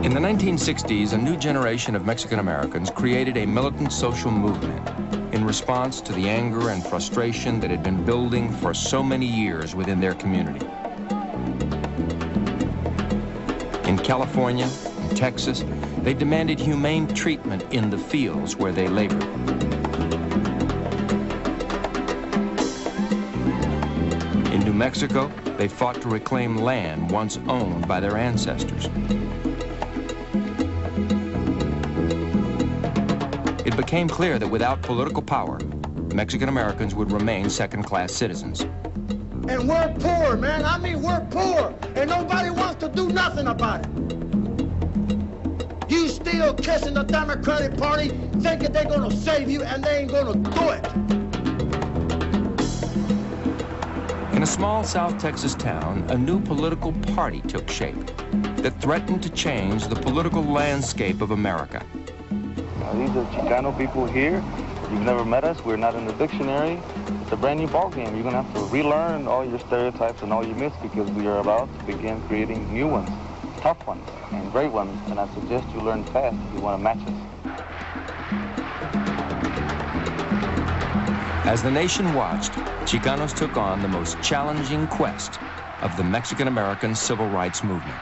In the 1960s, a new generation of Mexican Americans created a militant social movement in response to the anger and frustration that had been building for so many years within their community. In California and Texas, they demanded humane treatment in the fields where they labored. In New Mexico, they fought to reclaim land once owned by their ancestors. It became clear that without political power, Mexican Americans would remain second-class citizens. And we're poor, man. I mean, we're poor, and nobody wants to do nothing about it. You still kissing the Democratic Party, thinking they're gonna save you, and they ain't gonna do it. In a small South Texas town, a new political party took shape that threatened to change the political landscape of America. These are Chicano people here. You've never met us. We're not in the dictionary. It's a brand new ballgame. You're going to have to relearn all your stereotypes and all you missed because we are about to begin creating new ones, tough ones, and great ones. And I suggest you learn fast if you want to match us. As the nation watched, Chicanos took on the most challenging quest of the Mexican-American civil rights movement.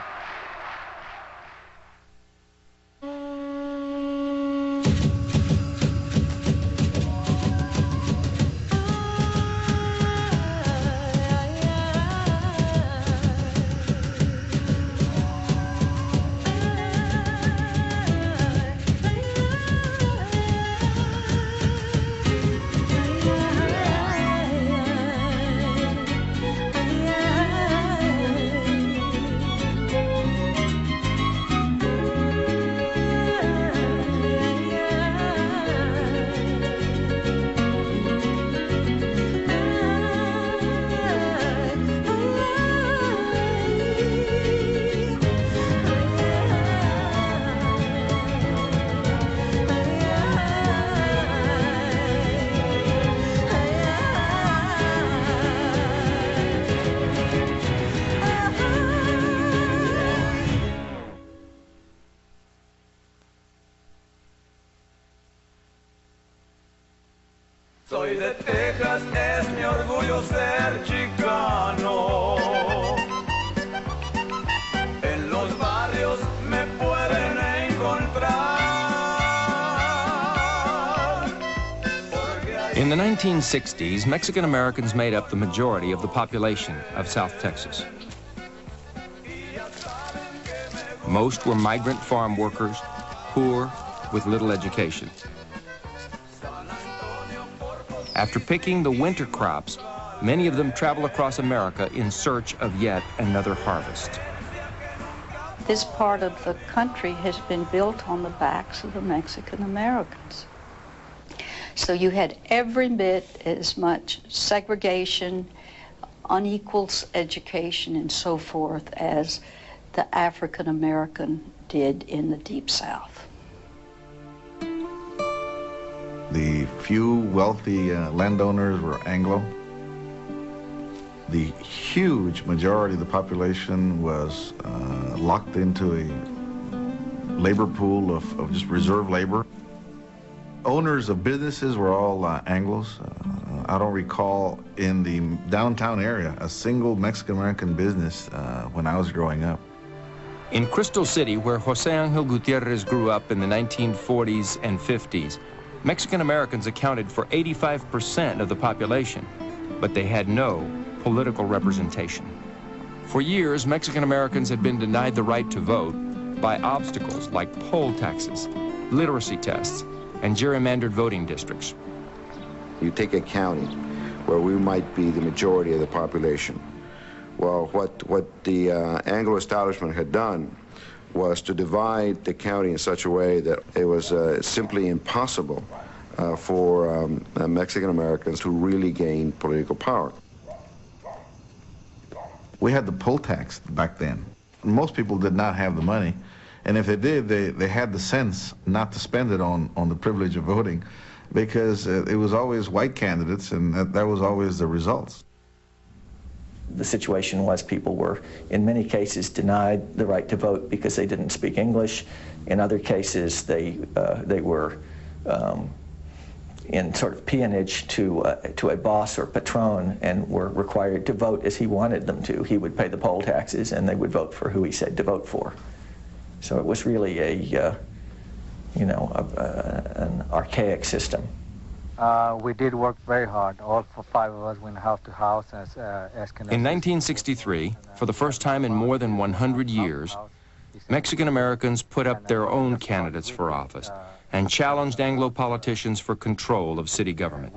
Soy de Texas, es mi orgullo ser chicano. En los barrios me pueden encontrar. In the 1960s, Mexican Americans made up the majority of the population of South Texas. Most were migrant farm workers, poor, with little education. After picking the winter crops, many of them travel across America in search of yet another harvest. This part of the country has been built on the backs of the Mexican Americans. So you had every bit as much segregation, unequal education, and so forth as the African American did in the Deep South. The few wealthy landowners were Anglo. The huge majority of the population was locked into a labor pool of just reserve labor. Owners of businesses were all Anglos. I don't recall in the downtown area a single Mexican-American business when I was growing up. In Crystal City, where Jose Angel Gutierrez grew up in the 1940s and 50s, Mexican Americans accounted for 85% of the population, but they had no political representation. For years, Mexican Americans had been denied the right to vote by obstacles like poll taxes, literacy tests, and gerrymandered voting districts. You take a county where we might be the majority of the population. Well, what the Anglo establishment had done was to divide the county in such a way that it was simply impossible for Mexican Americans to really gain political power. We had the poll tax back then. Most people did not have the money, and if they did, they had the sense not to spend it on the privilege of voting, because it was always white candidates, and that was always the results. the situation was people were, in many cases, denied the right to vote because they didn't speak English. In other cases, they were in sort of peonage to a boss or patron and were required to vote as he wanted them to. He would pay the poll taxes and they would vote for who he said to vote for. So it was really an archaic system. We did work very hard. All 5 of us went house to house as In 1963, for the first time in more than 100 years, Mexican Americans put up their own candidates for office and challenged Anglo politicians for control of city government.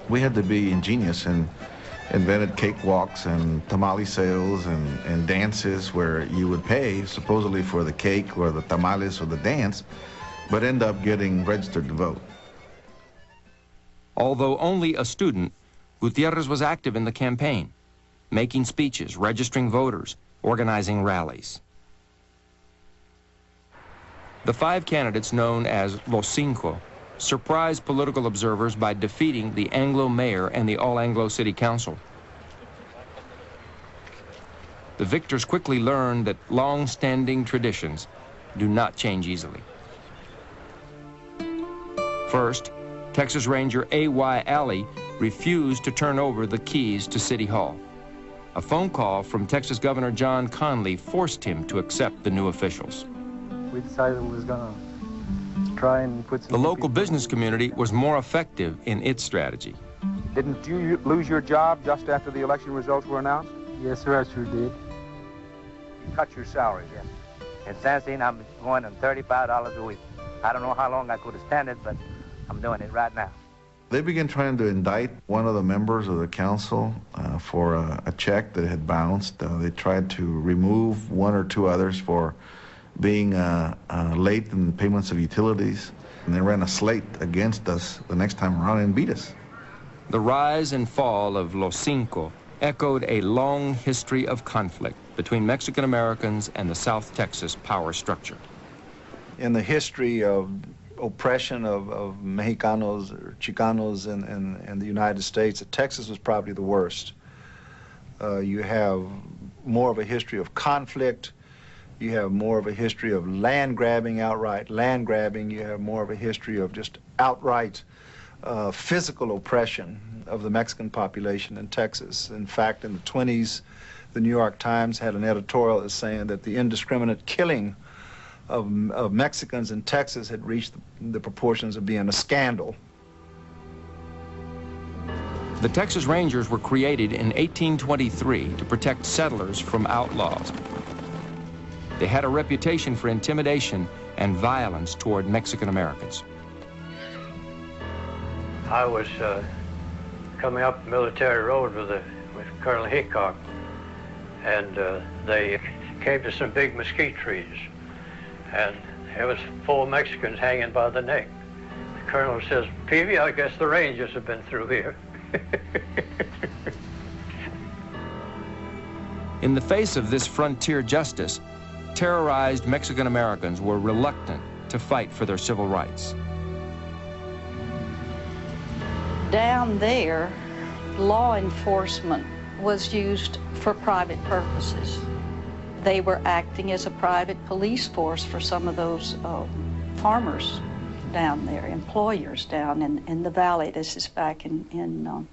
We had to be ingenious and invented cakewalks and tamale sales and dances where you would pay supposedly for the cake or the tamales or the dance, but end up getting registered to vote. Although only a student, Gutierrez was active in the campaign, making speeches, registering voters, organizing rallies. The 5 candidates known as Los Cinco surprised political observers by defeating the Anglo mayor and the All-Anglo City Council. The victors quickly learned that long-standing traditions do not change easily. First, Texas Ranger A.Y. Alley refused to turn over the keys to City Hall. A phone call from Texas Governor John Conley forced him to accept the new officials. We decided we was going to try and put some... The local business community was more effective in its strategy. Didn't you lose your job just after the election results were announced? Yes, sir, I sure did. You cut your salary, yes. In Sansine, I'm going on $35 a week. I don't know how long I could have stand it, but I'm doing it right now. They began trying to indict one of the members of the council for a check that had bounced. They tried to remove 1 or 2 others for being late in payments of utilities, and they ran a slate against us the next time around and beat us. The rise and fall of Los Cinco echoed a long history of conflict between Mexican Americans and the South Texas power structure. In the history of oppression of Mexicanos or Chicanos in the United States, Texas was probably the worst. You have more of a history of conflict. You have more of a history of land grabbing, outright land grabbing. You have more of a history of just outright physical oppression of the Mexican population in Texas. In fact, in the 20s, the New York Times had an editorial that's saying that the indiscriminate killing of Mexicans in Texas had reached the proportions of being a scandal. The Texas Rangers were created in 1823 to protect settlers from outlaws. They had a reputation for intimidation and violence toward Mexican Americans. I was coming up Military Road with Colonel Hickok, and they came to some big mesquite trees, and there was 4 Mexicans hanging by the neck. The colonel says, "Peavy, I guess the Rangers have been through here." In the face of this frontier justice, terrorized Mexican Americans were reluctant to fight for their civil rights. Down there, law enforcement was used for private purposes. They were acting as a private police force for some of those farmers down there, employers down in the valley. This is back in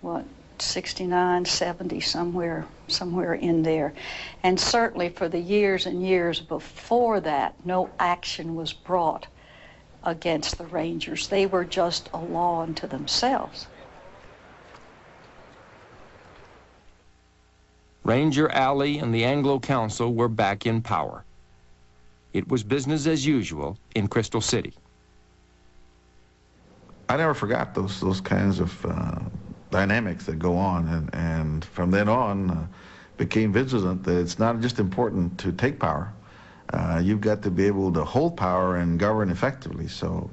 what, 69, 70, somewhere in there. And certainly for the years and years before that, no action was brought against the Rangers. They were just a law unto themselves. Ranger Alley and the Anglo Council were back in power. It was business as usual in Crystal City. I never forgot those kinds of dynamics that go on, and from then on became vigilant that it's not just important to take power. You've got to be able to hold power and govern effectively. So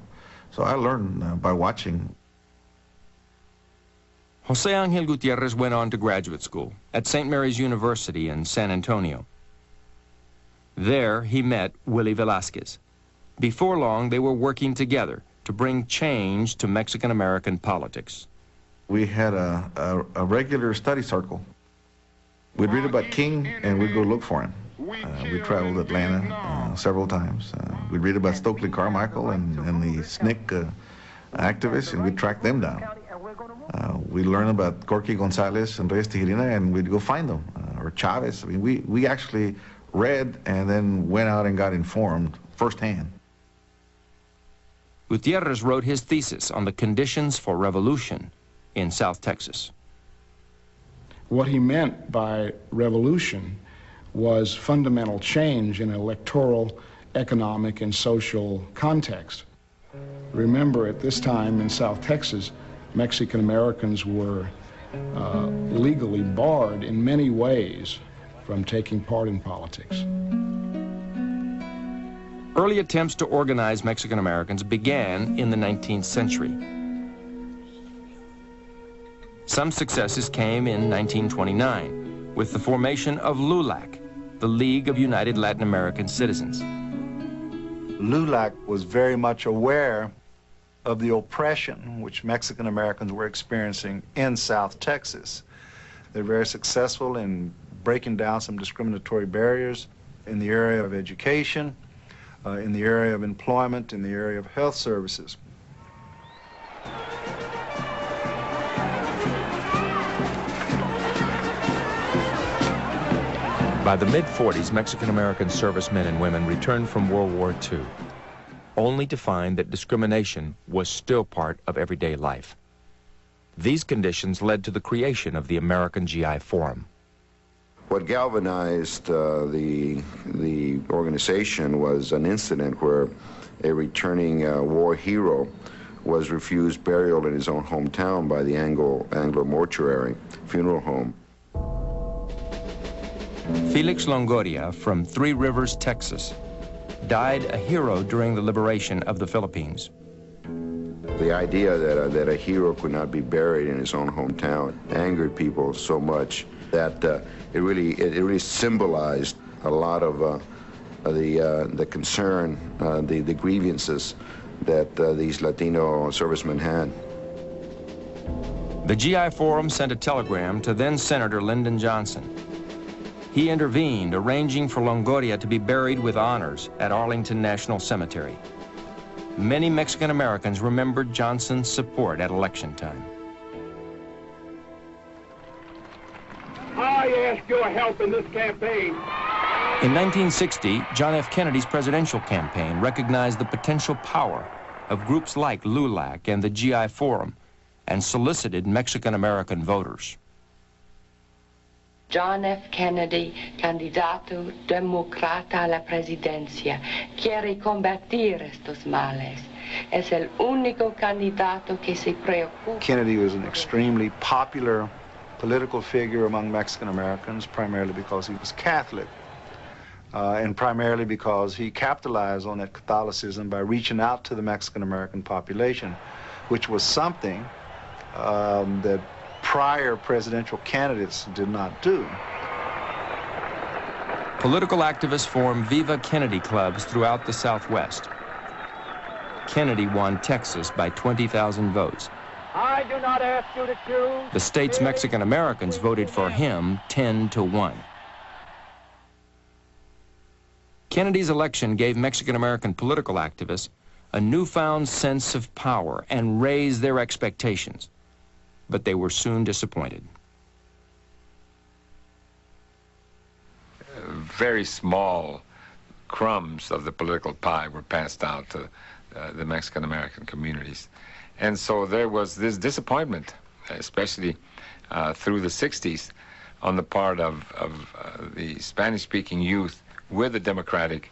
I learned by watching. Jose Angel Gutierrez went on to graduate school at St. Mary's University in San Antonio. There he met Willie Velasquez. Before long, they were working together to bring change to Mexican-American politics. We had a regular study circle. We'd read about King and we'd go look for him. We traveled Atlanta several times. We'd read about Stokely Carmichael and the SNCC activists, and we'd track them down. We'd learn about Corky Gonzalez and Reyes Tijerina, and we'd go find them, or Chavez. I mean, we actually read and then went out and got informed firsthand. Gutierrez wrote his thesis on the conditions for revolution in South Texas. What he meant by revolution was fundamental change in electoral, economic, and social context. Remember, at this time in South Texas, Mexican Americans were legally barred in many ways from taking part in politics. Early attempts to organize Mexican Americans began in the 19th century. Some successes came in 1929 with the formation of LULAC, the League of United Latin American Citizens. LULAC was very much aware of the oppression which Mexican Americans were experiencing in South Texas. They're very successful in breaking down some discriminatory barriers in the area of education, in the area of employment, in the area of health services. By the mid-40s, Mexican-American servicemen and women returned from World War II, only to find that discrimination was still part of everyday life. These conditions led to the creation of the American GI Forum. What galvanized the organization was an incident where a returning war hero was refused burial in his own hometown by the Anglo mortuary funeral home. Felix Longoria from Three Rivers, Texas, died a hero during the liberation of the Philippines. The idea that a hero could not be buried in his own hometown angered people so much that it really symbolized a lot of the concern, the grievances that these Latino servicemen had. The GI Forum sent a telegram to then Senator Lyndon Johnson. He intervened, arranging for Longoria to be buried with honors at Arlington National Cemetery. Many Mexican Americans remembered Johnson's support at election time. I ask your help in this campaign. In 1960, John F. Kennedy's presidential campaign recognized the potential power of groups like LULAC and the GI Forum and solicited Mexican American voters. John F. Kennedy, candidato democrata a la presidencia, quiere combatir estos males. Es el único candidato que se preocupa. Kennedy was an extremely popular political figure among Mexican Americans, primarily because he was Catholic, and primarily because he capitalized on that Catholicism by reaching out to the Mexican American population, which was something that prior presidential candidates did not do. Political activists formed Viva Kennedy clubs throughout the Southwest. Kennedy won Texas by 20,000 votes. I do not ask you to choose. The state's Mexican Americans voted for him 10-1. Kennedy's election gave Mexican American political activists a newfound sense of power and raised their expectations. But they were soon disappointed. Very small crumbs of the political pie were passed out to the Mexican-American communities. And so there was this disappointment, especially through the 60s, on the part of the Spanish-speaking youth with the democratic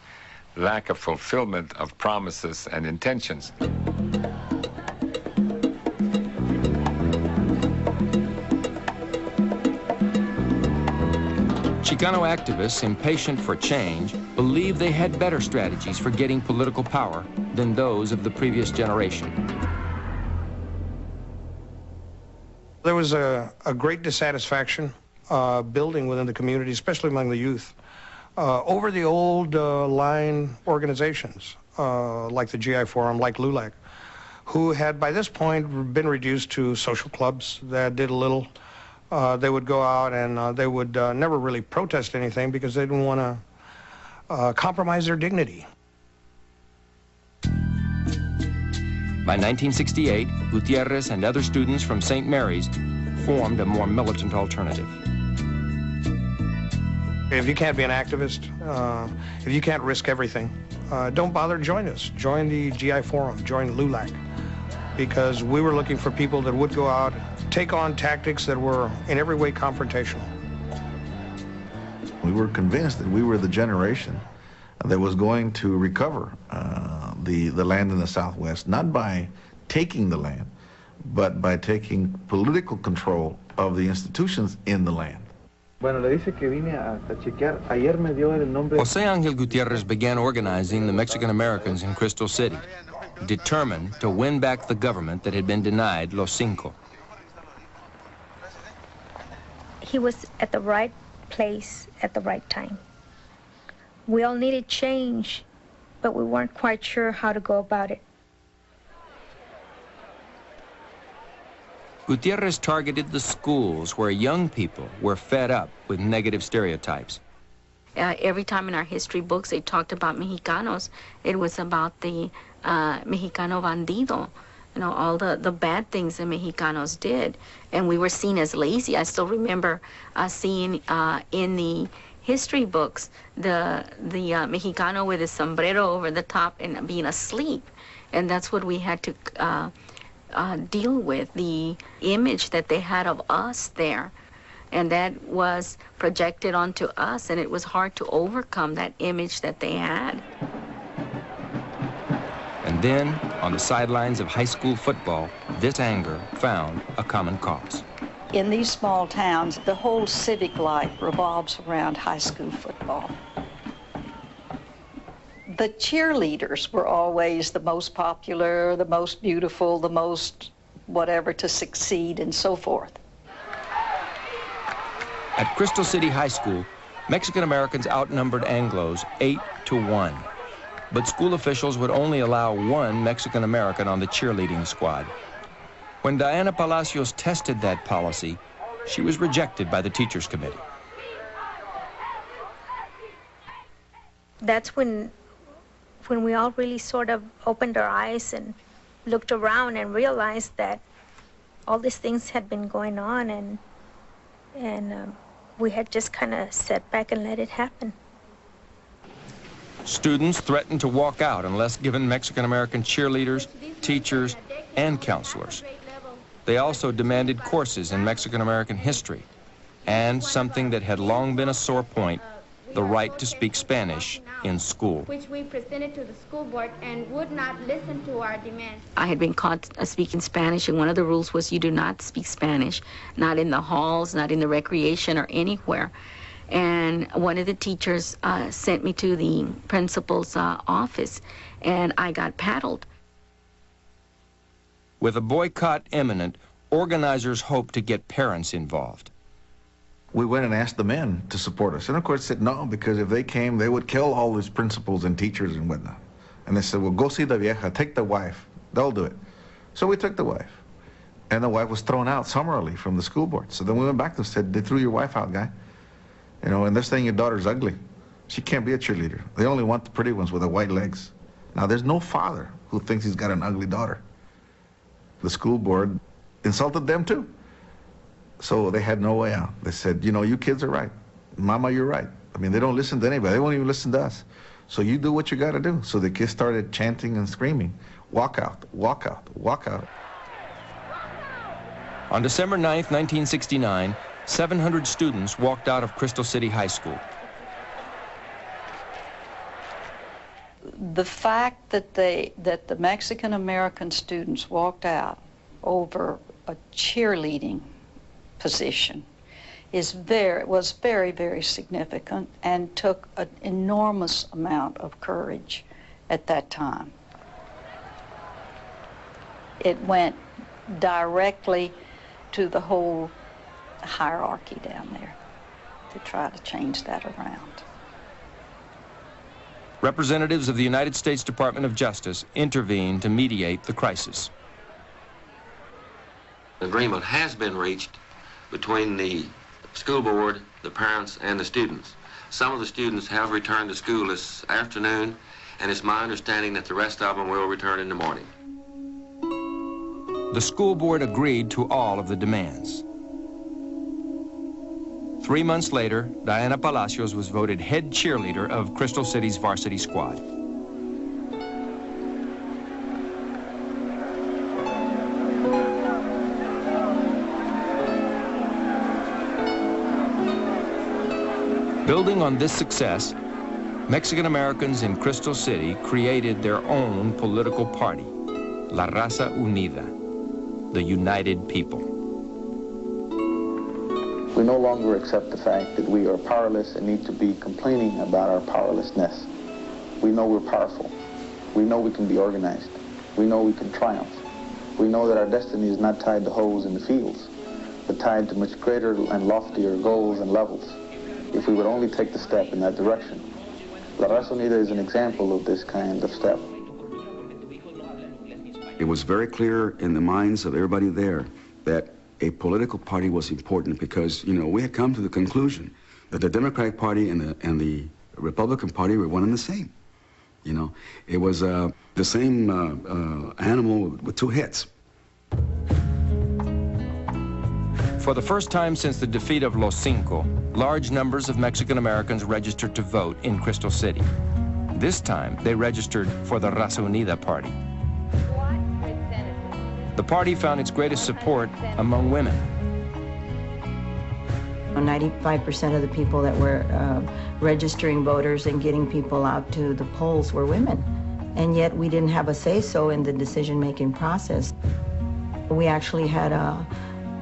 lack of fulfillment of promises and intentions. Chicano activists, impatient for change, believed they had better strategies for getting political power than those of the previous generation. There was a great dissatisfaction building within the community, especially among the youth, over the old line organizations like the GI Forum, like LULAC, who had by this point been reduced to social clubs that did a little. They would go out and they would never really protest anything because they didn't want to compromise their dignity. By 1968, Gutierrez and other students from St. Mary's formed a more militant alternative. If you can't be an activist, if you can't risk everything, don't bother to join us. Join the GI Forum, join LULAC, because we were looking for people that would go out, take on tactics that were in every way confrontational. We were convinced that we were the generation that was going to recover the land in the Southwest, not by taking the land, but by taking political control of the institutions in the land. José Ángel Gutiérrez began organizing the Mexican Americans in Crystal City, determined to win back the government that had been denied Los Cinco. He was at the right place at the right time. We all needed change, but we weren't quite sure how to go about it. Gutierrez targeted the schools where young people were fed up with negative stereotypes. Every time in our history books they talked about Mexicanos, it was about the Mexicano bandido, you know, all the bad things the Mexicanos did. And we were seen as lazy. I still remember seeing in the history books the Mexicano with his sombrero over the top and being asleep. And that's what we had to deal with, the image that they had of us there. And that was projected onto us, and it was hard to overcome that image that they had. And then, on the sidelines of high school football, this anger found a common cause. In these small towns, the whole civic life revolves around high school football. The cheerleaders were always the most popular, the most beautiful, the most whatever to succeed, and so forth. At Crystal City High School, Mexican Americans outnumbered Anglos 8-1. But school officials would only allow one Mexican American on the cheerleading squad. When Diana Palacios tested that policy, she was rejected by the teachers' committee. That's when we all really sort of opened our eyes and looked around and realized that all these things had been going on, and we had just kind of sat back and let it happen. Students threatened to walk out unless given Mexican-American cheerleaders, teachers, and counselors. They also demanded courses in Mexican-American history and something that had long been a sore point, the right to speak Spanish in school. Which we presented to the school board and would not listen to our demands. I had been caught speaking Spanish, and one of the rules was you do not speak Spanish, not in the halls, not in the recreation or anywhere. And one of the teachers sent me to the principal's office, and I got paddled. With a boycott imminent, organizers hoped to get parents involved. We went and asked the men to support us. And of course said no, because if they came, they would kill all these principals and teachers and whatnot. And they said, well, go see the vieja, take the wife. They'll do it. So we took the wife. And the wife was thrown out summarily from the school board. So then we went back to them and said, they threw your wife out, guy. You know, and they're saying your daughter's ugly. She can't be a cheerleader. They only want the pretty ones with the white legs. Now, there's no father who thinks he's got an ugly daughter. The school board insulted them too. So they had no way out. They said, you know, you kids are right. Mama, you're right. I mean, they don't listen to anybody. They won't even listen to us. So you do what you got to do. So the kids started chanting and screaming, walk out, walk out, walk out. On December 9th, 1969, 700 students walked out of Crystal City High School. The fact that the Mexican-American students walked out over a cheerleading position was very, very significant and took an enormous amount of courage at that time. It went directly to the whole hierarchy down there to try to change that around. Representatives of the United States Department of Justice intervened to mediate the crisis. Agreement has been reached between the school board, the parents, and the students. Some of the students have returned to school this afternoon, and it's my understanding that the rest of them will return in the morning. The school board agreed to all of the demands. 3 months later, Diana Palacios was voted head cheerleader of Crystal City's varsity squad. Building on this success, Mexican Americans in Crystal City created their own political party, La Raza Unida, the United People. We no longer accept the fact that we are powerless and need to be complaining about our powerlessness. We know we're powerful. We know we can be organized. We know we can triumph. We know that our destiny is not tied to holes in the fields, but tied to much greater and loftier goals and levels, if we would only take the step in that direction. La Raza Unida is an example of this kind of step. It was very clear in the minds of everybody there that a political party was important because, you know, we had come to the conclusion that the Democratic Party and the Republican Party were one and the same. You know, it was the same animal with two heads. For the first time since the defeat of Los Cinco, large numbers of Mexican Americans registered to vote in Crystal City. This time, they registered for the Raza Unida party. The party found its greatest support among women. 95% of the people that were registering voters and getting people out to the polls were women. And yet we didn't have a say-so in the decision-making process. We actually had a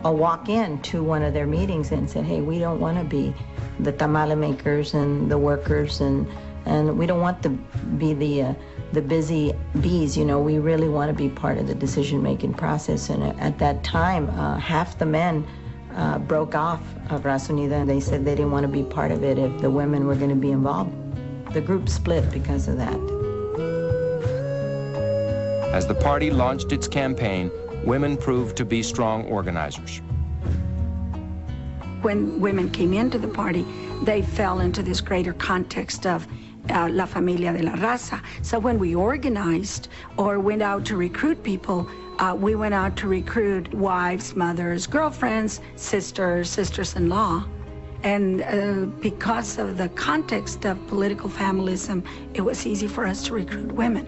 walk-in to one of their meetings and said, hey, we don't want to be the tamale makers and the workers, and we don't want to be the busy bees, you know, we really want to be part of the decision-making process. And at that time, half the men broke off of Raza Unida, and they said they didn't want to be part of it if the women were going to be involved. The group split because of that. As the party launched its campaign, women proved to be strong organizers. When women came into the party, they fell into this greater context of La Familia de la Raza. So when we organized or went out to recruit people, we went out to recruit wives, mothers, girlfriends, sisters, sisters-in-law. And because of the context of political familism, it was easy for us to recruit women.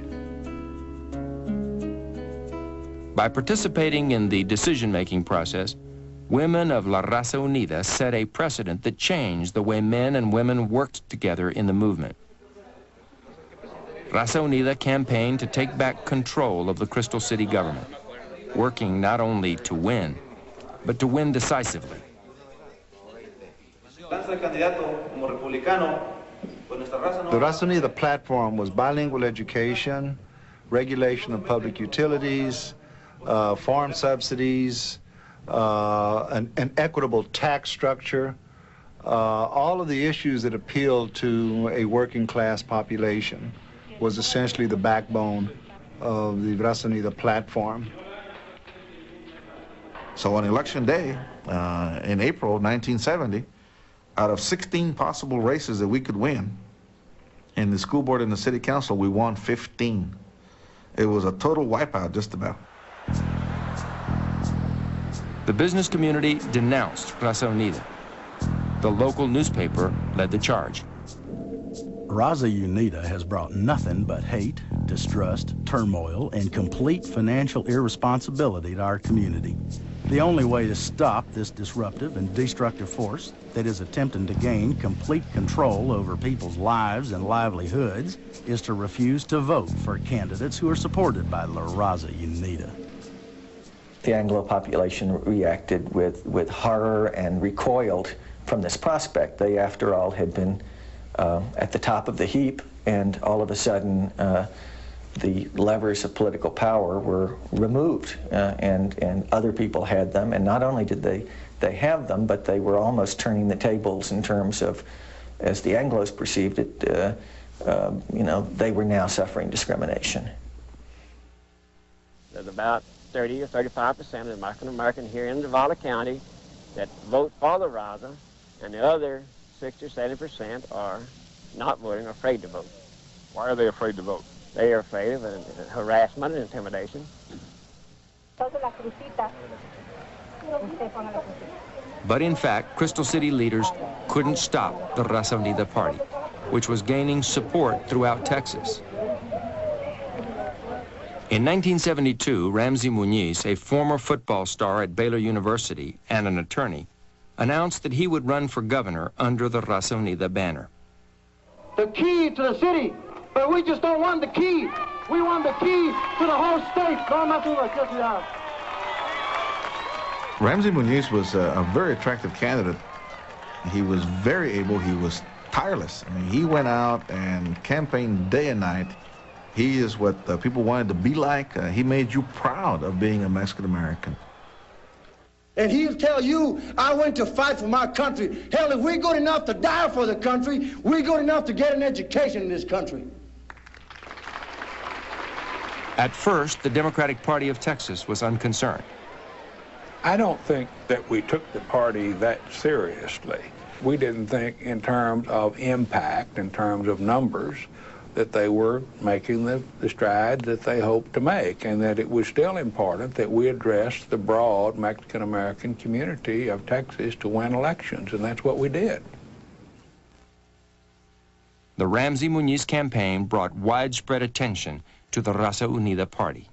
By participating in the decision-making process, women of La Raza Unida set a precedent that changed the way men and women worked together in the movement. Raza Unida campaigned to take back control of the Crystal City government, working not only to win, but to win decisively. The Raza Unida platform was bilingual education, regulation of public utilities, farm subsidies, an equitable tax structure, all of the issues that appealed to a working class population was essentially the backbone of the Raza Unida platform. So on election day, in April 1970, out of 16 possible races that we could win, in the school board and the city council, we won 15. It was a total wipeout, just about. The business community denounced Raza Unida. The local newspaper led the charge. Raza Unida has brought nothing but hate, distrust, turmoil, and complete financial irresponsibility to our community. The only way to stop this disruptive and destructive force that is attempting to gain complete control over people's lives and livelihoods is to refuse to vote for candidates who are supported by La Raza Unida. The Anglo population reacted with horror and recoiled from this prospect. They, after all, had been at the top of the heap, and all of a sudden the levers of political power were removed, and other people had them. And not only did they have them, but they were almost turning the tables in terms of, as the Anglos perceived it, you know, they were now suffering discrimination. There's about 30 or 35% of the Mexican American here in Zavala County that vote for the Raza, and the other 60 or 70% are not voting or afraid to vote. Why are they afraid to vote? They are afraid of harassment and intimidation. But in fact, Crystal City leaders couldn't stop the Raza Unida party, which was gaining support throughout Texas. In 1972, Ramsey Muñiz, a former football star at Baylor University and an attorney, announced that he would run for governor under the Raza Unida banner. The key to the city, but we just don't want the key. We want the key to the whole state. Ramsey Muñiz was a very attractive candidate. He was very able, he was tireless. I mean, he went out and campaigned day and night. He is what people wanted to be like. He made you proud of being a Mexican American. And he'll tell you, I went to fight for my country. Hell, if we're good enough to die for the country, we're good enough to get an education in this country. At first, the Democratic Party of Texas was unconcerned. I don't think that we took the party that seriously. We didn't think in terms of impact, in terms of numbers, that they were making the strides that they hoped to make, and that it was still important that we address the broad Mexican-American community of Texas to win elections, and that's what we did. The Ramsey Muñiz campaign brought widespread attention to the Raza Unida party.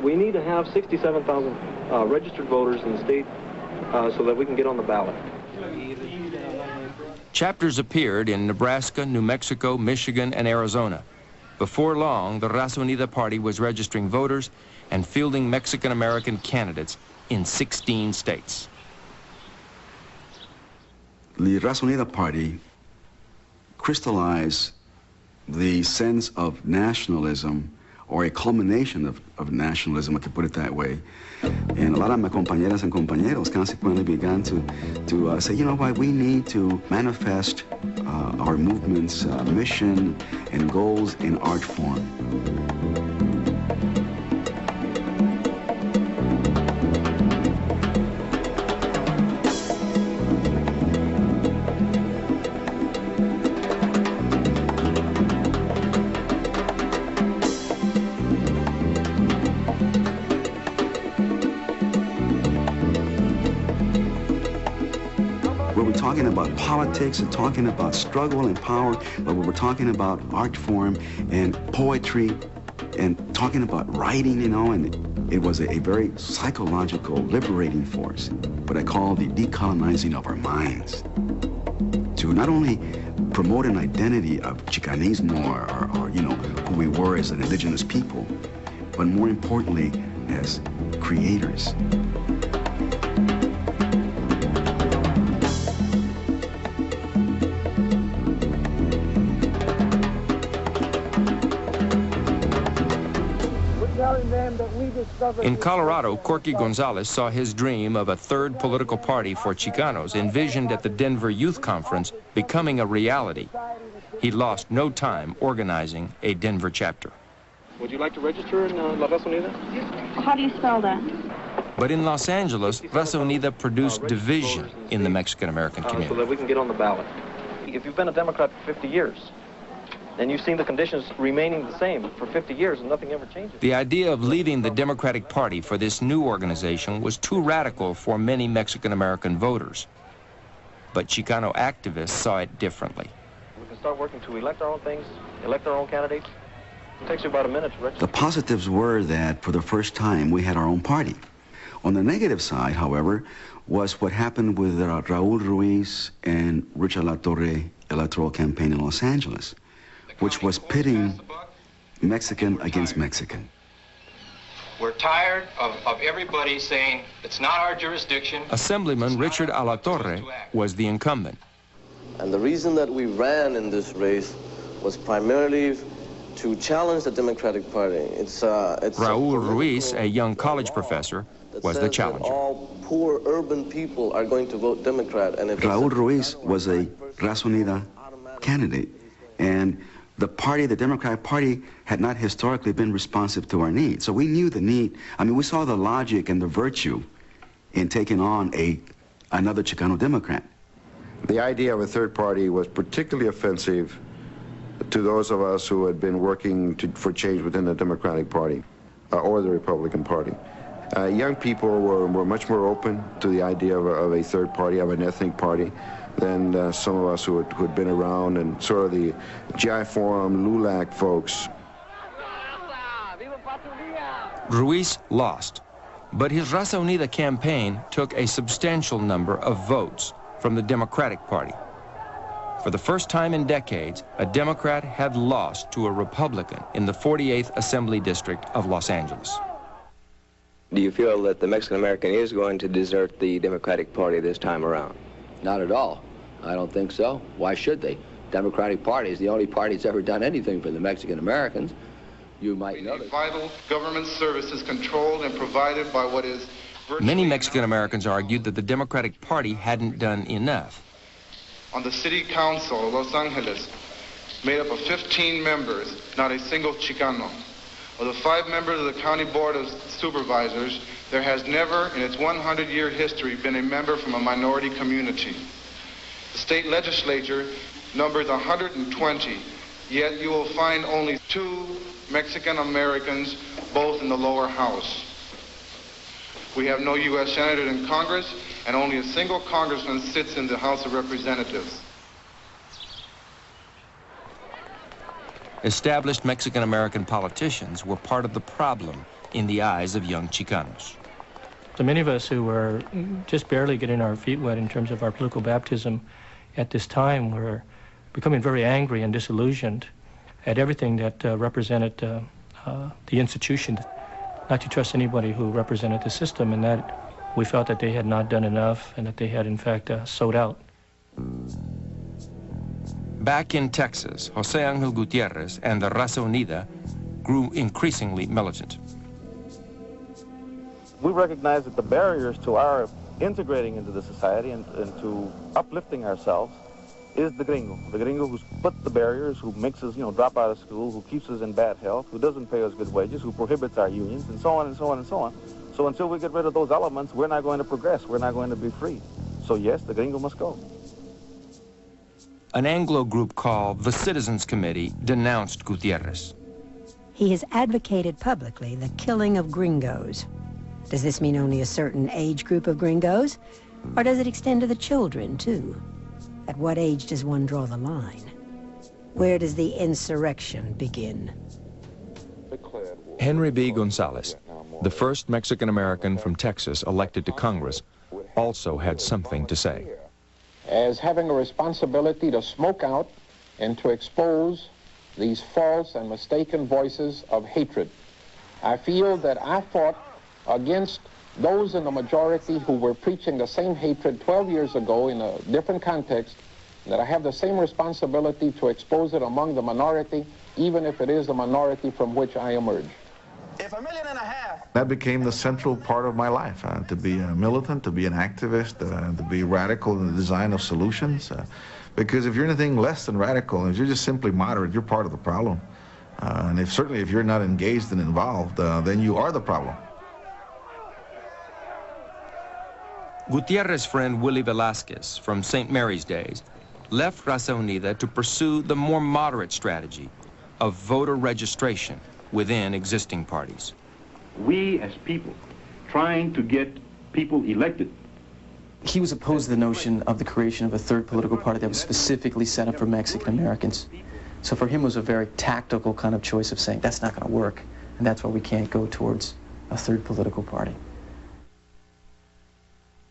We need to have 67,000 registered voters in the state so that we can get on the ballot. Chapters appeared in Nebraska, New Mexico, Michigan, and Arizona. Before long, the Raza Unida party was registering voters and fielding Mexican-American candidates in 16 states. The Raza Unida party crystallized the sense of nationalism, or a culmination of nationalism, I could put it that way. And a lot of my compañeras and compañeros consequently began to say, you know what, we need to manifest our movement's mission and goals in art form. Talking about politics and talking about struggle and power, but we were talking about art form and poetry and talking about writing, you know, and it was a very psychological, liberating force, what I call the decolonizing of our minds. To not only promote an identity of Chicanismo or you know, who we were as an indigenous people, but more importantly, as creators. In Colorado, Corky Gonzalez saw his dream of a third political party for Chicanos envisioned at the Denver Youth Conference becoming a reality. He lost no time organizing a Denver chapter. Would you like to register in La Raza Unida? How do you spell that? But in Los Angeles, Raza Unida produced division in the Mexican-American community. So that we can get on the ballot. If you've been a Democrat for 50 years, and you've seen the conditions remaining the same for 50 years and nothing ever changes. The idea of leaving the Democratic Party for this new organization was too radical for many Mexican-American voters. But Chicano activists saw it differently. We can start working to elect our own things, elect our own candidates. It takes you about a minute to register. The positives were that for the first time we had our own party. On the negative side, however, was what happened with Raul Ruiz and Richard La Torre electoral campaign in Los Angeles, which was pitting Mexican against Mexican. We're tired of everybody saying it's not our jurisdiction. Assemblyman Richard Alatorre was the incumbent. And the reason that we ran in this race was primarily to challenge the Democratic Party. Raul Ruiz, a young college professor, was the challenger. All poor urban people are going to vote Democrat. And if Raul Ruiz was a Raza Unida candidate. And the party, the Democratic Party, had not historically been responsive to our needs. So we knew the need. I mean, we saw the logic and the virtue in taking on another Chicano Democrat. The idea of a third party was particularly offensive to those of us who had been working for change within the Democratic Party or the Republican Party. Young people were much more open to the idea of a third party, of an ethnic party, than some of us who had been around, and sort of the GI Forum, LULAC folks. Ruiz lost, but his Raza Unida campaign took a substantial number of votes from the Democratic Party. For the first time in decades, a Democrat had lost to a Republican in the 48th Assembly District of Los Angeles. Do you feel that the Mexican American is going to desert the Democratic Party this time around? Not at all. I don't think so. Why should they? Democratic Party is the only party that's ever done anything for the Mexican Americans. You might know that. Vital government services controlled and provided by what is Many Mexican Americans argued that the Democratic Party hadn't done enough. On the City Council of Los Angeles, made up of 15 members, not a single Chicano. Of the 5 members of the County Board of Supervisors, there has never in its 100-year history been a member from a minority community. The state legislature numbers 120, yet you will find only 2 Mexican Americans, both in the lower house. We have no U.S. senator in Congress, and only a single congressman sits in the House of Representatives. Established Mexican-American politicians were part of the problem in the eyes of young Chicanos. So many of us who were just barely getting our feet wet in terms of our political baptism at this time were becoming very angry and disillusioned at everything that represented the institution, not to trust anybody who represented the system, and that we felt that they had not done enough and that they had, in fact, sold out. Back in Texas, Jose Angel Gutierrez and the Raza Unida grew increasingly militant. We recognize that the barriers to our integrating into the society and to uplifting ourselves is the gringo who's put the barriers, who makes us, drop out of school, who keeps us in bad health, who doesn't pay us good wages, who prohibits our unions, and so on and so on and so on. So until we get rid of those elements, we're not going to progress. We're not going to be free. So yes, the gringo must go. An Anglo group called the Citizens Committee denounced Gutierrez. He has advocated publicly the killing of gringos. Does this mean only a certain age group of gringos? Or does it extend to the children, too? At what age does one draw the line? Where does the insurrection begin? Henry B. Gonzalez, the first Mexican-American from Texas elected to Congress, also had something to say. As having a responsibility to smoke out and to expose these false and mistaken voices of hatred. I feel that I fought against those in the majority who were preaching the same hatred 12 years ago in a different context, that I have the same responsibility to expose it among the minority, even if it is the minority from which I emerge. That became the central part of my life, to be a militant, to be an activist, to be radical in the design of solutions. Because if you're anything less than radical, if you're just simply moderate, you're part of the problem. And certainly if you're not engaged and involved, then you are the problem. Gutierrez's friend Willie Velasquez from St. Mary's days left Raza Unida to pursue the more moderate strategy of voter registration within existing parties. We as people trying to get people elected. He was opposed to the notion of the creation of a third political party that was specifically set up for Mexican Americans. So for him it was a very tactical kind of choice of saying that's not going to work, and that's why we can't go towards a third political party.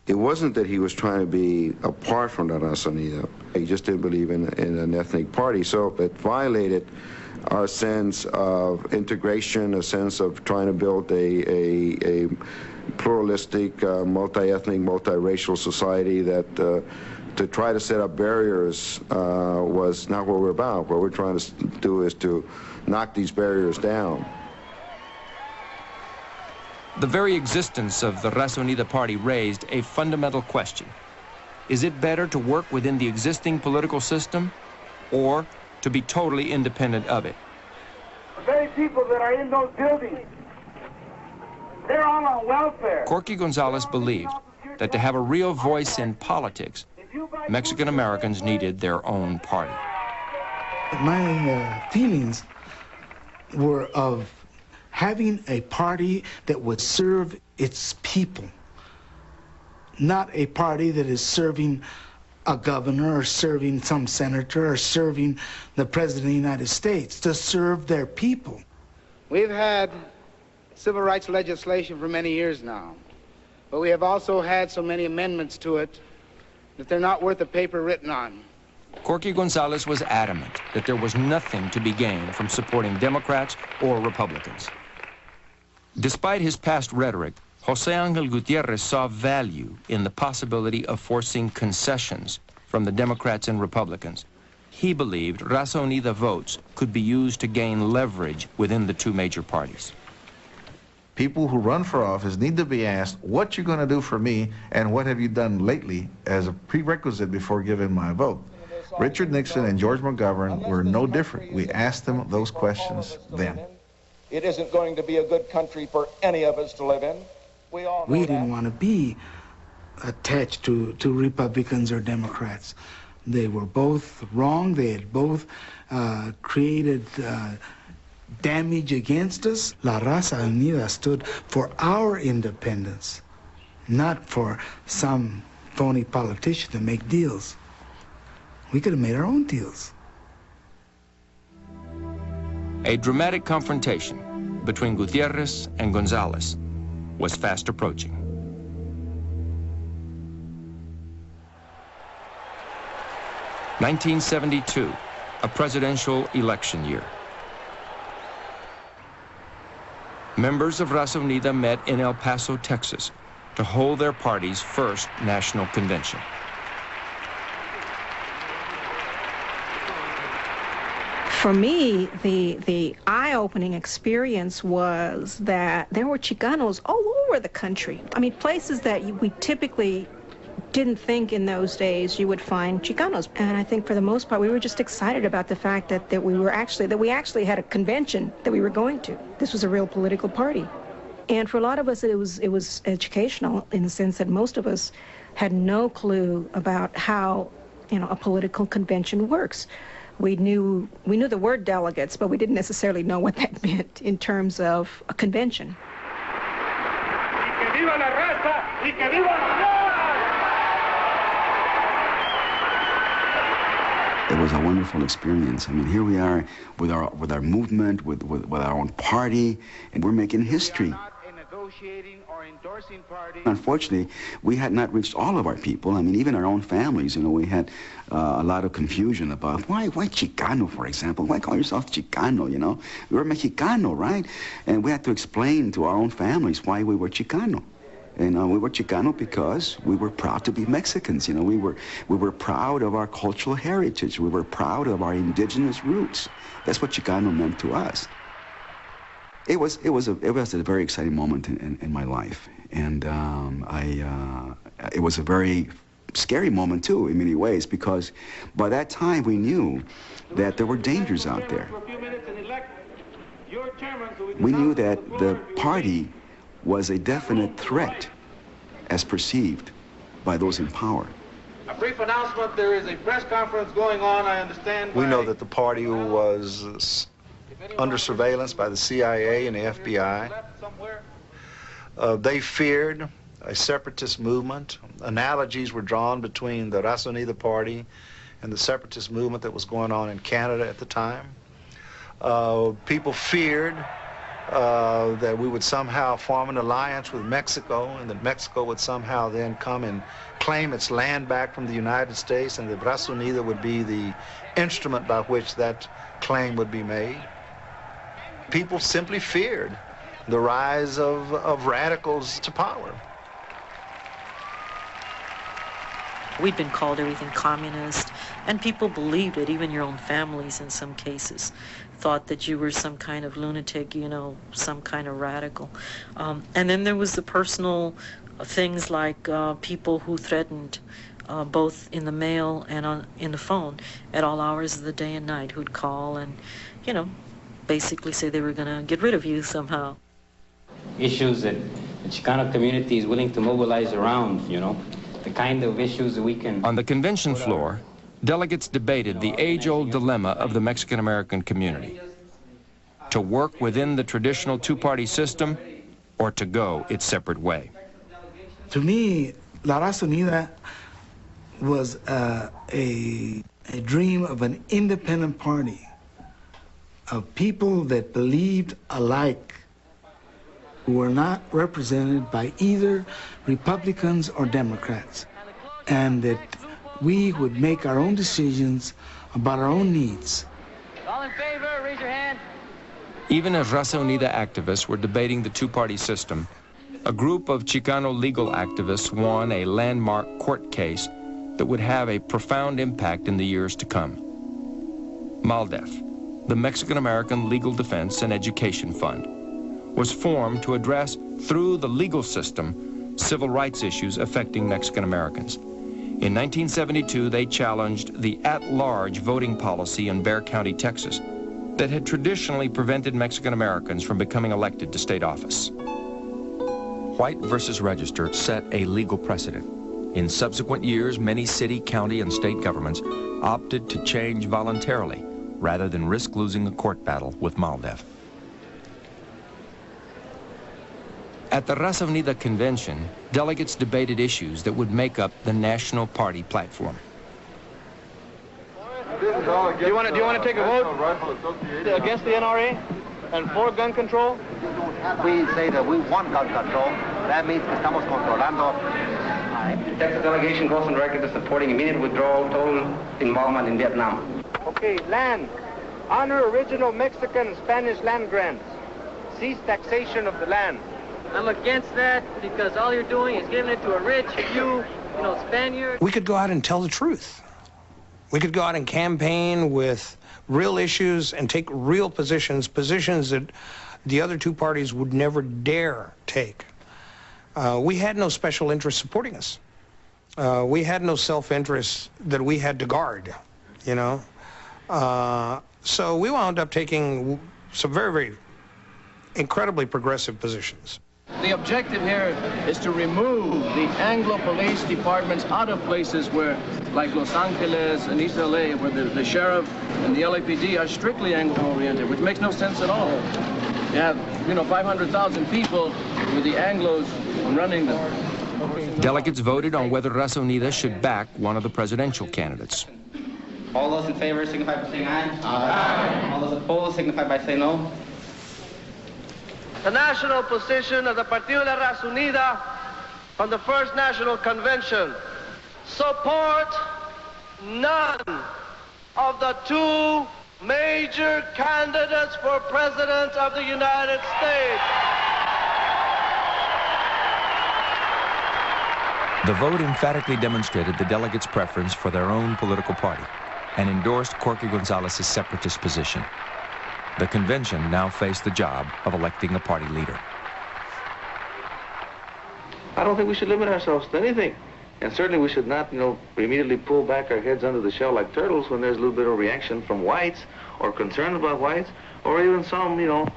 It wasn't that he was trying to be apart from the Raza Unida. He just didn't believe in an ethnic party, so it violated our sense of integration, a sense of trying to build a pluralistic, multi-ethnic, multiracial society that to try to set up barriers was not what we're about. What we're trying to do is to knock these barriers down. The very existence of the Raza Unida party raised a fundamental question. Is it better to work within the existing political system or to be totally independent of it. The very people that are in those buildings, they're all on welfare. Corky Gonzalez believed that to have a real voice in politics, Mexican Americans needed their own party. My feelings were of having a party that would serve its people, not a party that is serving a governor or serving some senator or serving the president of the United States, to serve their people. We've had civil rights legislation for many years now, but we have also had so many amendments to it that they're not worth the paper written on. Corky Gonzalez was adamant that there was nothing to be gained from supporting Democrats or Republicans. Despite his past rhetoric, José Ángel Gutiérrez saw value in the possibility of forcing concessions from the Democrats and Republicans. He believed Raza Unida votes could be used to gain leverage within the two major parties. People who run for office need to be asked, what you going to do for me and what have you done lately, as a prerequisite before giving my vote. Richard Nixon and George McGovern were no different. We asked them those questions then. It isn't going to be a good country for any of us to live in. We didn't want to be attached to Republicans or Democrats. They were both wrong. They had both created damage against us. La Raza Unida stood for our independence, not for some phony politician to make deals. We could have made our own deals. A dramatic confrontation between Gutierrez and Gonzalez was fast approaching. (1972), a presidential election year. Members of Raza Unida met in El Paso, Texas, to hold their party's first national convention. For me, the eye-opening experience was that there were Chicanos all over the country. I mean, places that we typically didn't think in those days you would find Chicanos. And I think for the most part, we were just excited about the fact that we actually had a convention that we were going to. This was a real political party. And for a lot of us, it was educational in the sense that most of us had no clue about how, a political convention works. We knew the word delegates, but we didn't necessarily know what that meant in terms of a convention. It was a wonderful experience. I mean, here we are with our movement, with our own party, and we're making history. Unfortunately, we had not reached all of our people. I mean, even our own families, we had a lot of confusion about why Chicano, for example? Why call yourself Chicano, We were Mexicano, right? And we had to explain to our own families why we were Chicano. And we were Chicano because we were proud to be Mexicans, We were proud of our cultural heritage. We were proud of our indigenous roots. That's what Chicano meant to us. It was a very exciting moment in my life, and it was a very scary moment too in many ways, because by that time we knew that there were dangers out there. We knew that the party was a definite threat as perceived by those in power. A brief announcement: there is a press conference going on, I understand. We know that the party was under surveillance by the CIA and the FBI. They feared a separatist movement. Analogies were drawn between the Raza Unida party and the separatist movement that was going on in Canada at the time. People feared that we would somehow form an alliance with Mexico, and that Mexico would somehow then come and claim its land back from the United States, and the Raza Unida would be the instrument by which that claim would be made. People simply feared the rise of radicals to power. We'd been called everything communist, and people believed it. Even your own families in some cases thought that you were some kind of lunatic, some kind of radical. And then there was the personal things like people who threatened both in the mail and in the phone at all hours of the day and night, who'd call and, you know, basically say they were going to get rid of you somehow. Issues that the Chicano community is willing to mobilize around, you know, the kind of issues that we can... On the convention floor, delegates debated the age-old dilemma of the Mexican-American community: to work within the traditional two-party system or to go its separate way. To me, La Raza Unida was a dream of an independent party, of people that believed alike, who were not represented by either Republicans or Democrats, and that we would make our own decisions about our own needs. All in favor, raise your hand. Even as Raza Unida activists were debating the two-party system, a group of Chicano legal activists won a landmark court case that would have a profound impact in the years to come. MALDEF, the Mexican-American Legal Defense and Education Fund, was formed to address, through the legal system, civil rights issues affecting Mexican Americans. In 1972, they challenged the at-large voting policy in Bexar County, Texas, that had traditionally prevented Mexican Americans from becoming elected to state office. White versus Register set a legal precedent. In subsequent years, many city, county, and state governments opted to change voluntarily rather than risk losing a court battle with MALDEF. At the Raza Unida convention, delegates debated issues that would make up the national party platform. Do you want to take a vote against the NRA and for gun control? We say that we want gun control. That means que estamos controlando. The Texas delegation goes on record as supporting immediate withdrawal, total involvement in Vietnam. Okay, land. Honor original Mexican and Spanish land grants. Cease taxation of the land. I'm against that because all you're doing is giving it to a rich few, you know, Spaniards. We could go out and tell the truth. We could go out and campaign with real issues and take real positions that the other two parties would never dare take. We had no special interest supporting us. We had no self-interest that we had to guard, you know. So we wound up taking some very, very incredibly progressive positions. The objective here is to remove the Anglo police departments out of places where, like Los Angeles and East LA, where the sheriff and the LAPD are strictly Anglo-oriented, which makes no sense at all. You have, you know, 500,000 people with the Anglos running them. Delegates voted on whether Raza Unida should back one of the presidential candidates. All those in favor signify by saying aye. Aye. All those opposed signify by saying no. The national position of the Partido de la Raza Unida on the first national convention: support none of the two major candidates for president of the United States. The vote emphatically demonstrated the delegates' preference for their own political party and endorsed Corky Gonzalez's separatist position. The convention now faced the job of electing a party leader. I don't think we should limit ourselves to anything. And certainly we should not, you know, immediately pull back our heads under the shell like turtles when there's a little bit of reaction from whites or concern about whites or even some, you know,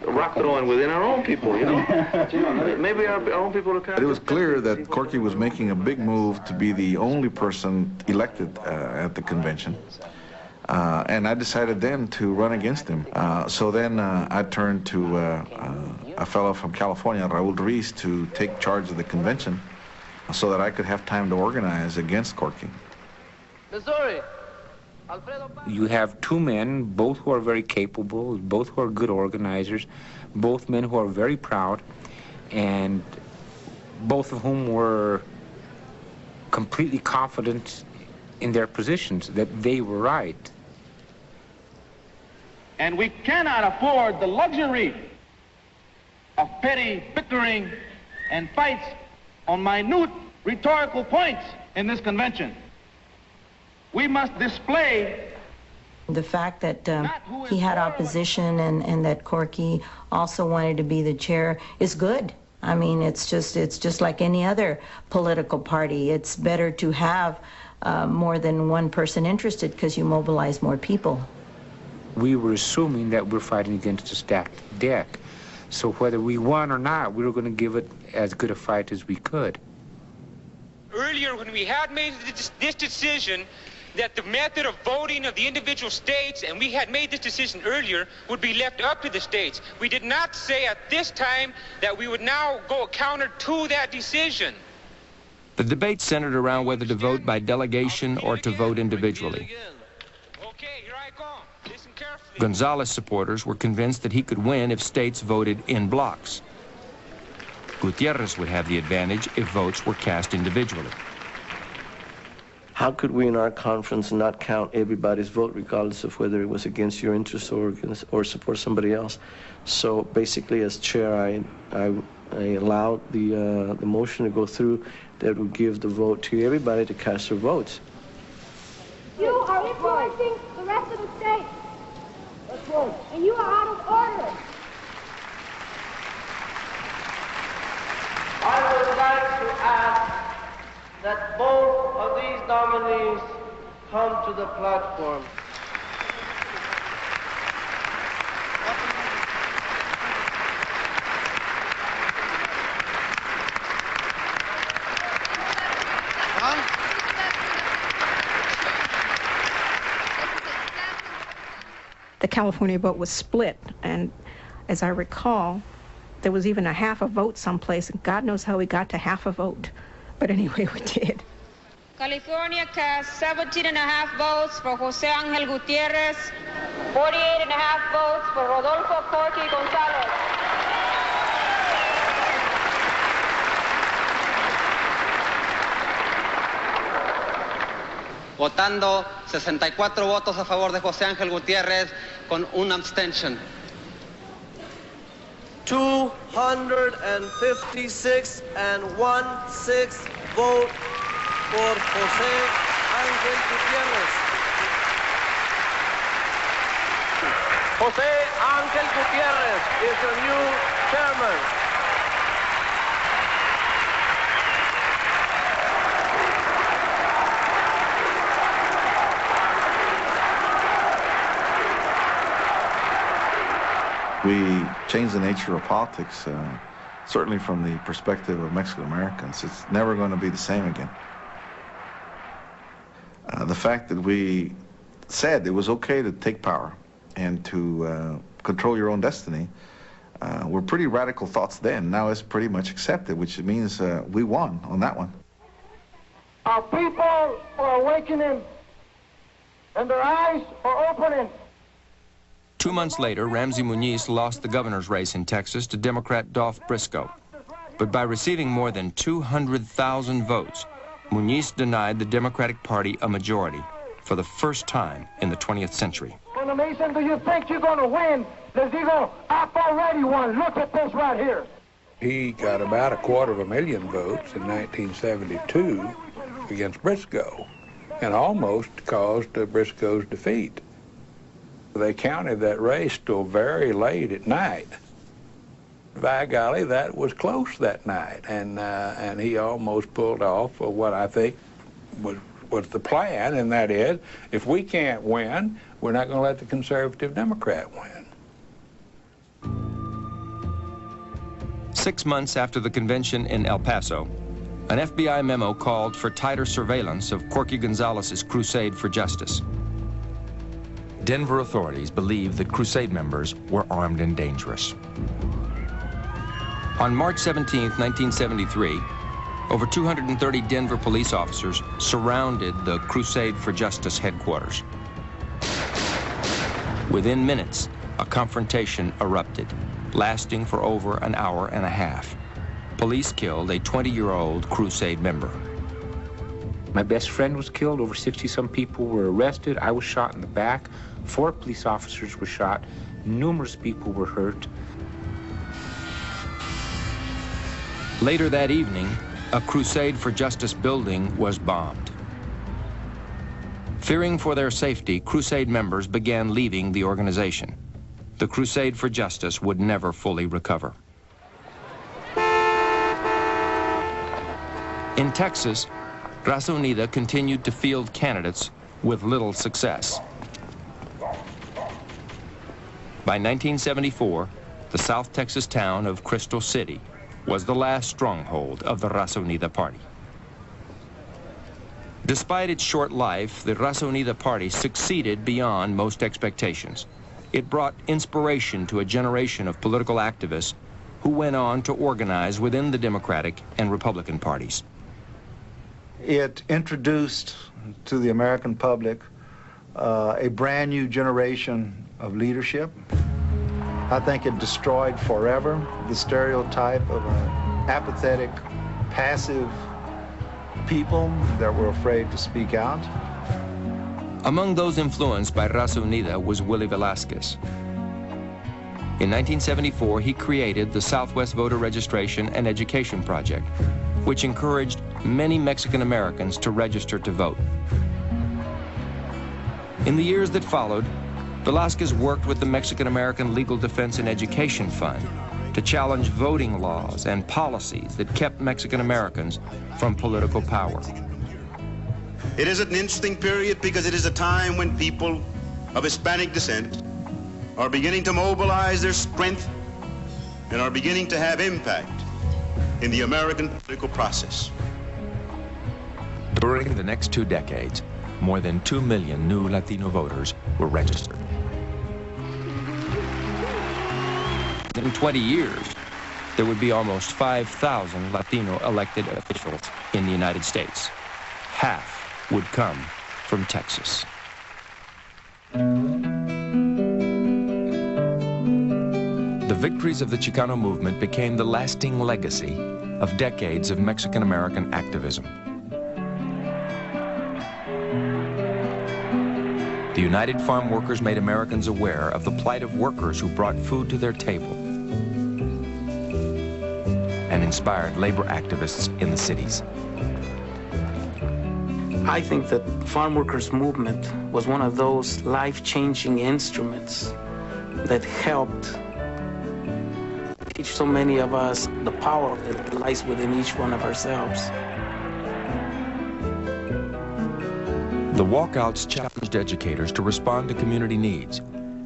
rock throwing within our own people, you know. Maybe our own people are kind of... It was clear that Corky was making a big move to be the only person elected at the convention. And I decided then to run against him. So then I turned to a fellow from California, Raul Ruiz, to take charge of the convention so that I could have time to organize against Corky. Missouri. You have two men, both who are very capable, both who are good organizers, both men who are very proud, and both of whom were completely confident in their positions, that they were right. And we cannot afford the luxury of petty bickering and fights on minute rhetorical points in this convention. We must display the fact that he had opposition and that Corky also wanted to be the chair is good. I mean, it's just like any other political party. It's better to have more than one person interested because you mobilize more people. We were assuming that we're fighting against a stacked deck. So whether we won or not, we were going to give it as good a fight as we could. Earlier, when we had made this decision that the method of voting of the individual states, and we had made this decision earlier, would be left up to the states. We did not say at this time that we would now go counter to that decision. The debate centered around whether to vote by delegation or to vote individually. Gonzales supporters were convinced that he could win if states voted in blocks. Gutierrez would have the advantage if votes were cast individually. How could we in our conference not count everybody's vote, regardless of whether it was against your interest or support somebody else? So basically, as chair, I allowed the motion to go through that would give the vote to everybody to cast their votes. You are influencing the rest of the states. That's right. And you are out of order. I would like to ask that both of these nominees come to the platform. The California vote was split, and as I recall, there was even a half a vote someplace, and God knows how we got to half a vote. But anyway, we did. California cast 17.5 votes for Jose Angel Gutierrez, 48.5 votes for Rodolfo Corky Gonzalez. Votando 64 votos a favor de José Ángel Gutiérrez con un abstention. 256 and 1/6 vote for José Ángel Gutiérrez. José Ángel Gutiérrez is the new chairman. We changed the nature of politics, certainly from the perspective of Mexican Americans. It's never going to be the same again. The fact that we said it was okay to take power and to control your own destiny were pretty radical thoughts then. Now it's pretty much accepted, which means we won on that one. Our people are awakening and their eyes are opening. 2 months later, Ramsey Muñiz lost the governor's race in Texas to Democrat Dolph Briscoe. But by receiving more than 200,000 votes, Muñiz denied the Democratic Party a majority for the first time in the 20th century. When the Mason, do you think you're going to win? Les digo, I've already won. Look at this right here. He got about 250,000 votes in 1972 against Briscoe and almost caused Briscoe's defeat. They counted that race till very late at night. By golly, that was close that night, and he almost pulled off what I think was the plan, and that is, if we can't win, we're not going to let the conservative Democrat win. 6 months after the convention in El Paso, an FBI memo called for tighter surveillance of Corky Gonzalez's crusade for justice. Denver authorities believed that crusade members were armed and dangerous. On March 17, 1973, over 230 Denver police officers surrounded the Crusade for Justice headquarters. Within minutes, a confrontation erupted, lasting for over an hour and a half. Police killed a 20-year-old Crusade member. My best friend was killed. Over 60-some people were arrested. I was shot in the back. 4 police officers were shot. Numerous people were hurt. Later that evening, a Crusade for Justice building was bombed. Fearing for their safety, Crusade members began leaving the organization. The Crusade for Justice would never fully recover. In Texas, Raza Unida continued to field candidates with little success. By 1974, the South Texas town of Crystal City was the last stronghold of the Raza Unida party. Despite its short life, the Raza Unida party succeeded beyond most expectations. It brought inspiration to a generation of political activists who went on to organize within the Democratic and Republican parties. It introduced to the American public a brand new generation of leadership. I think it destroyed forever the stereotype of an apathetic, passive people that were afraid to speak out. Among those influenced by Raza Unida was Willie Velasquez. In 1974, he created the Southwest Voter Registration and Education Project, which encouraged many Mexican Americans to register to vote. In the years that followed, Velasquez worked with the Mexican American Legal Defense and Education Fund to challenge voting laws and policies that kept Mexican Americans from political power. It is an interesting period because it is a time when people of Hispanic descent are beginning to mobilize their strength and are beginning to have impact in the American political process. During the next 2 decades, more than 2 million new Latino voters were registered. In 20 years, there would be almost 5,000 Latino elected officials in the United States. Half would come from Texas. The victories of the Chicano movement became the lasting legacy of decades of Mexican-American activism. The United Farm Workers made Americans aware of the plight of workers who brought food to their table and inspired labor activists in the cities. I think that the farm workers movement was one of those life-changing instruments that helped teach so many of us the power that lies within each one of ourselves. The walkouts challenged educators to respond to community needs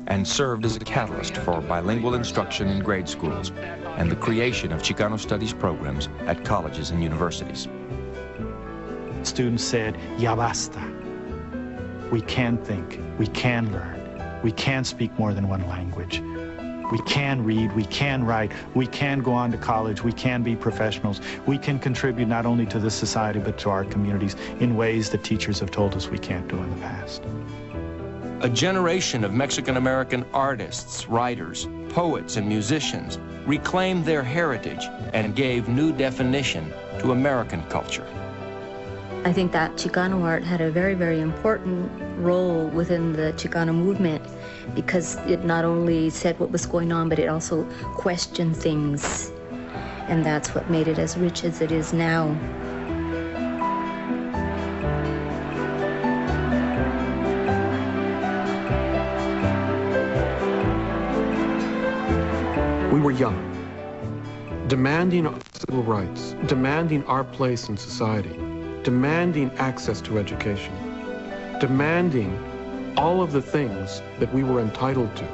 and served as a catalyst for bilingual instruction in grade schools and the creation of Chicano studies programs at colleges and universities. Students said, ya basta. We can think, we can learn, we can speak more than one language. We can read, we can write, we can go on to college, we can be professionals. We can contribute not only to this society but to our communities in ways that teachers have told us we can't do in the past. A generation of Mexican-American artists, writers, poets, and musicians reclaimed their heritage and gave new definition to American culture. I think that Chicano art had a very, very important role within the Chicano movement because it not only said what was going on, but it also questioned things. And that's what made it as rich as it is now. We were young, demanding civil rights, demanding our place in society, demanding access to education, demanding all of the things that we were entitled to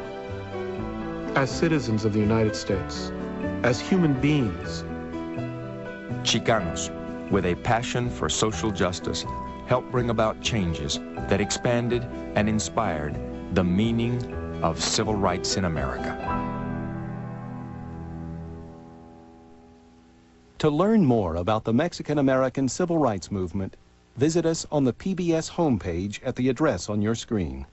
as citizens of the United States, as human beings. Chicanos, with a passion for social justice, helped bring about changes that expanded and inspired the meaning of civil rights in America. To learn more about the Mexican-American Civil Rights Movement, visit us on the PBS homepage at the address on your screen.